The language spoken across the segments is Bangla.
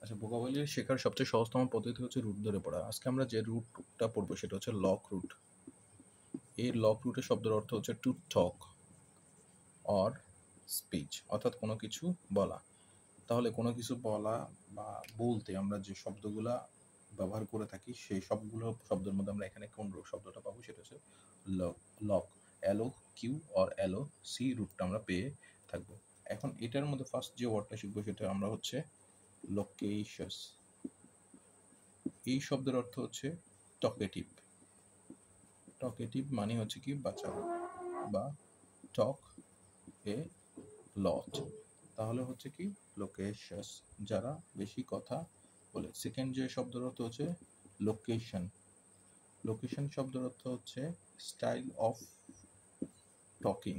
আচ্ছা, ভোকাবুলারি শেখার সবচেয়ে সহজতম পদ্ধতি হচ্ছে রুট ধরে পড়া। আজকে আমরা যে রুটটা পড়বো সেটা হচ্ছে লক রুট। এই লক রুটের শব্দের অর্থ হচ্ছে টু টক অর স্পিচ, অর্থাৎ কোনো কিছু বলা। তাহলে কোনো কিছু বলা বা বলতে আমরা যে শব্দগুলা ব্যবহার করে থাকি সেই সবগুলো শব্দের মধ্যে আমরা এখানে কোন শব্দটা পাবো সেটা হচ্ছে লক। LOQ অর LOC রুটটা আমরা পেয়ে থাকবো। এখন এটার মধ্যে ফার্স্ট যে ওয়ার্ডটা শিখবো সেটা আমরা হচ্ছে লোকেশাস। এই শব্দের অর্থ হচ্ছে টকেটিভ। টকেটিভ মানে হচ্ছে কি বাঁচানো বা টক এ লট। তাহলে হচ্ছে কি লোকেশাস, যারা বেশি কথা বলে। সেকেন্ড যে শব্দের অর্থ হচ্ছে লোকেশন। লোকেশন শব্দের অর্থ হচ্ছে স্টাইল অফ টকিং,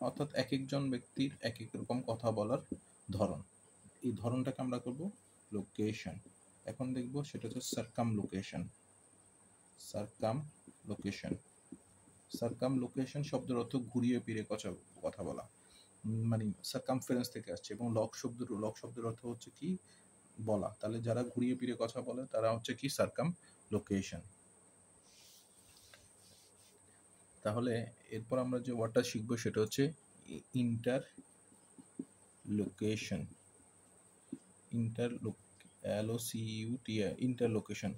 অর্থাৎ এক একজন ব্যক্তির এক এক রকম কথা বলার ধরন। এই ধরনটাকে আমরা করব লোকেশন। এখন দেখব সেটা হচ্ছে circum location. Circum location. Circum location শব্দের অর্থ ঘুরিয়ে ফিরে কথা বলা, মানে সার্কামফারেন্স থেকে আসছে। এবং লক শব্দের অর্থ হচ্ছে কি বলা। তাহলে যারা ঘুরিয়ে ফিরে কথা বলে তারা হচ্ছে কি সার্কাম লোকেশন। তাহলে এরপর আমরা যে ওয়ার্ডটা শিখবো সেটা হচ্ছে ইন্টার লোকেশন। ইন্টারলোকেশন।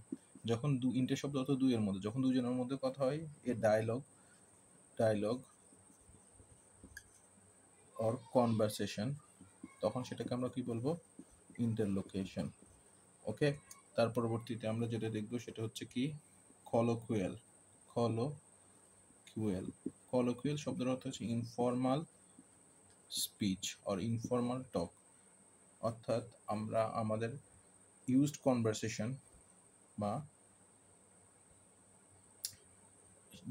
যখন ইন্টার শব্দ অর্থ দুইয়ের মধ্যে, যখন দুজনের মধ্যে কথা হয় এ ডায়লগ অর কনভারসেশন, তখন সেটাকে আমরা কি বলবো ইন্টারলোকেশন। ওকে, তার পরবর্তীতে আমরা যেটা দেখবো সেটা হচ্ছে কি কলোকুয়াল। কলোকুয়াল শব্দের অর্থ হচ্ছে ইনফর্মাল স্পিচ অর ইনফর্মাল টক, অর্থাৎ আমরা আমাদের ইউজড কনভারসেশন বা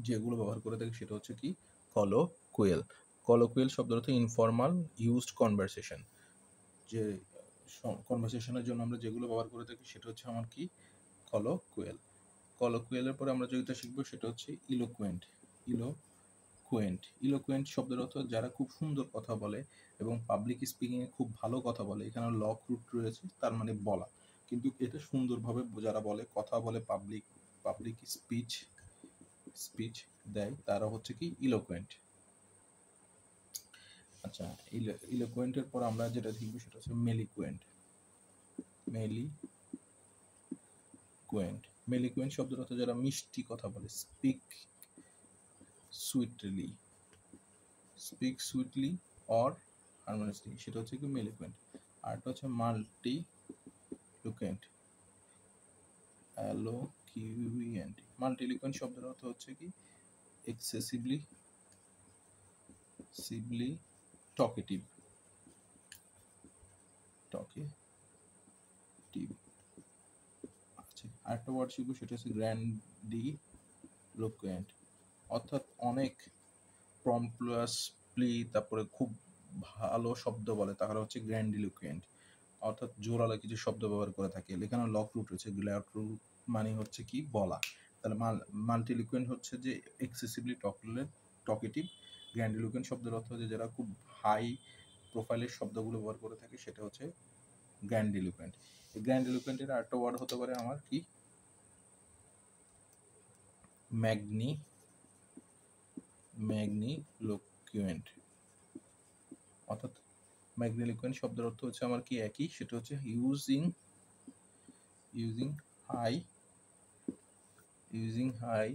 যেগুলো ব্যবহার করে থাকি সেটা হচ্ছে কি কলোকুয়াল। কলোকুয়াল শব্দের অর্থ ইনফর্মাল ইউজড কনভারসেশন। যে কনভারসেশনের জন্য আমরা যেগুলো ব্যবহার করে থাকি সেটা হচ্ছে আমার কি কলোকুয়াল। কলোকুয়ালের পরে আমরা যেটা শিখবো সেটা হচ্ছে ইলোকুয়েন্ট। ইলোকুয়েন্ট শব্দের অর্থ যারা খুব সুন্দর কথা বলে এবং পাবলিক স্পিকিংয়ে খুব ভালো কথা বলে। এখানে লক রুট রয়েছে, তার মানে বলা, কিন্তু এটা সুন্দরভাবে যারা বলে, কথা বলে, পাবলিক স্পিচ দেয়, তারা হচ্ছে কি ইলোকুয়েন্ট। আচ্ছা, ইলোকুয়েন্টের পর আমরা যেটা শিখবো সেটা হচ্ছে মেলিকুয়েন্ট। মেলিকুয়েন্ট শব্দের অর্থ যারা মিষ্টি কথা বলে, স্পিক সুইটলি অর হারমোনিয়াসলি, সেটা হচ্ছে কি মেলিকুয়েন্ট। আরটা হচ্ছে মাল্টিলিকুয়েন্ট শব্দের অর্থ হচ্ছে কি এক্সেসিভলি টকেটিভ। আচ্ছা, আরেকটা ওয়ার্ড শিখবো সেটা হচ্ছে গ্র্যান্ডিলোকুয়েন্ট, অর্থাৎ অনেক প্রম্পটুয়াসলি, তারপরে খুব ভালো শব্দ বলে, তাহলে হচ্ছে গ্র্যান্ডিলোকুয়েন্ট, অর্থাৎ জোরালো কিছু শব্দ ব্যবহার করে থাকে। এখানে লক রুট রয়েছে, লক রুট মানে হচ্ছে কি বলা। তাহলে মাল্টিলিকুয়েন্ট হচ্ছে যে এক্সেসিভলি টকেটিভ। গ্র্যান্ডিলোকুয়েন্ট শব্দের অর্থ হচ্ছে যারা খুব হাই প্রোফাইলের শব্দগুলো ব্যবহার করে থাকে, সেটা হচ্ছে গ্র্যান্ডিলোকুয়েন্ট। এই গ্র্যান্ডিলোকুয়েন্টের আরেকটা ওয়ার্ড হতে পারে আমার কি ম্যাগনিলোকুয়েন্ট, অর্থাৎ ম্যাগনিলোকুয়েন্ট শব্দের অর্থ হচ্ছে আমার কি একই, সেটা হচ্ছে using high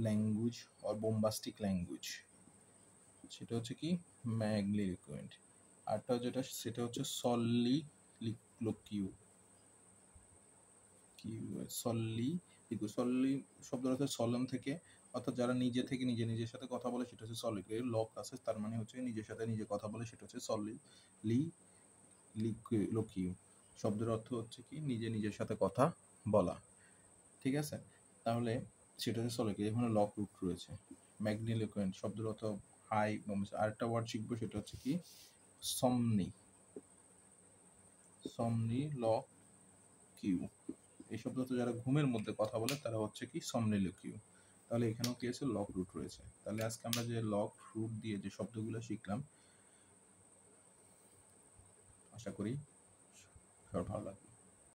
language or bombastic language, সেটা হচ্ছে কি ম্যাগনিলোকুয়েন্ট। আরটা যেটা সেটা হচ্ছে সল্লি শব্দের অর্থ সলন থেকে, অর্থাৎ যারা নিজের সাথে কথা বলে সেটা হচ্ছে সলিকুয়াল। লক আছে, তার মানে হচ্ছে নিজের সাথে নিজে কথা বলে, সেটা হচ্ছে লোকিউ। শব্দের অর্থ হচ্ছে কি নিজের সাথে কথা বলা। ঠিক আছে, তাহলে সেটা হচ্ছে সলিকুয়াল। এখানে লক রুট রয়েছে। ম্যাগনিলোকুয়েন্ট শব্দের অর্থ হাই। আরেকটা ওয়ার্ড শিখবো সেটা হচ্ছে কি সমনিলোকিউ। এই শব্দ হচ্ছে যারা ঘুমের মধ্যে কথা বলে তারা হচ্ছে কি সমনিলোকিউ। তাহলে এখানেও কি আছে লক রুট রয়েছে। তাহলে আজকে আমরা যে লক রুট দিয়ে যে শব্দগুলো শিখলাম আশা করি সবার ভালো লাগবে।